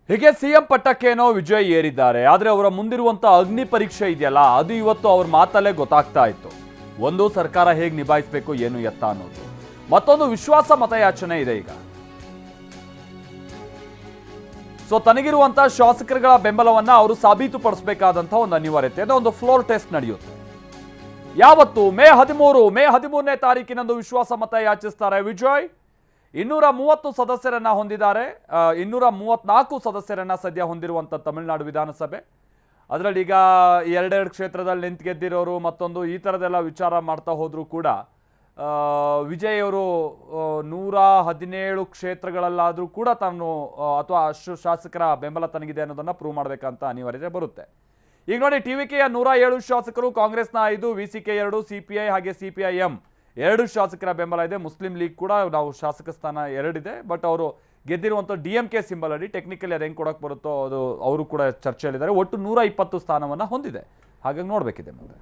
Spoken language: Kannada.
ಹೀಗೆ ಸಿಎಂ ಪಟ್ಟಕ್ಕೇನೋ ವಿಜಯ್ ಏರಿದ್ದಾರೆ. ಆದರೆ ಅವರ ಮುಂದಿರುವಂತ ಅಗ್ನಿ ಪರೀಕ್ಷೆ ಇದೆಯಲ್ಲ, ಅದು ಇವತ್ತು ಅವ್ರ ಮಾತಲ್ಲೇ ಗೊತ್ತಾಗ್ತಾ ಇತ್ತು. ಒಂದು, ಸರ್ಕಾರ ಹೇಗೆ ನಿಭಾಯಿಸಬೇಕು ಏನು ಎತ್ತ ಅನ್ನೋದು. ಮತ್ತೊಂದು, ವಿಶ್ವಾಸ ಮತಯಾಚನೆ ಇದೆ ಈಗ. ಸೊ ತನಗಿರುವಂತಹ ಶಾಸಕರುಗಳ ಬೆಂಬಲವನ್ನ ಅವರು ಸಾಬೀತುಪಡಿಸಬೇಕಾದಂತಹ ಒಂದು ಅನಿವಾರ್ಯತೆ ಇದೆ. ಒಂದು ಫ್ಲೋರ್ ಟೆಸ್ಟ್ ನಡೆಯುತ್ತೆ. ಯಾವತ್ತು? ಮೇ 13ನೇ ತಾರೀಕಿನಂದು ವಿಶ್ವಾಸ ಮತ ಯಾಚಿಸ್ತಾರೆ ವಿಜಯ್. 230 ಸದಸ್ಯರನ್ನ ಹೊಂದಿದ್ದಾರೆ. 234 ಸದಸ್ಯರನ್ನ ಸದ್ಯ ಹೊಂದಿರುವಂಥ ತಮಿಳುನಾಡು ವಿಧಾನಸಭೆ. ಅದರಲ್ಲಿ ಈಗ ಎರಡೆರಡು ಕ್ಷೇತ್ರದಲ್ಲಿ ನಿಂತು ಗೆದ್ದಿರೋರು ಮತ್ತೊಂದು ಈ ಥರದೆಲ್ಲ ವಿಚಾರ ಮಾಡ್ತಾ ಹೋದರೂ ಕೂಡ ವಿಜಯ್ ಅವರು 117 ಕ್ಷೇತ್ರಗಳಲ್ಲಾದರೂ ಕೂಡ ತಾನು ಅಥವಾ ಅಷ್ಟು ಶಾಸಕರ ಬೆಂಬಲ ತನಗಿದೆ ಅನ್ನೋದನ್ನು ಪ್ರೂವ್ ಮಾಡಬೇಕಂತ ಅನಿವಾರ್ಯತೆ ಬರುತ್ತೆ. ಈಗ ನೋಡಿ, ಟಿವಿಕೆಯ 107 ಶಾಸಕರು, ಕಾಂಗ್ರೆಸ್ನ 5, ವಿಸಿಕೆ 2, ಸಿಪಿಐ ಹಾಗೆ ಸಿಪಿಐಎಂ 2 ಶಾಸಕರ ಬೆಂಬಲ ಇದೆ. ಮುಸ್ಲಿಂ ಲೀಗ್ ಕೂಡ ನಾವು ಶಾಸಕ ಸ್ಥಾನ 2 ಇದೆ. ಬಟ್ ಅವರು ಗೆದ್ದಿರುವಂಥ DMK ಸಿಂಬಲ್ ಅಡಿ ಟೆಕ್ನಿಕಲಿ ಅದು ಹೆಂಗೆ ಕೊಡೋಕ್ಕೆ ಬರುತ್ತೋ ಅದು ಅವರು ಕೂಡ ಚರ್ಚೆಯಲ್ಲಿದ್ದಾರೆ. ಒಟ್ಟು 120 ಸ್ಥಾನವನ್ನು ಹೊಂದಿದೆ. ಹಾಗಾಗಿ ನೋಡಬೇಕಿದೆ ಮುಂದೆ.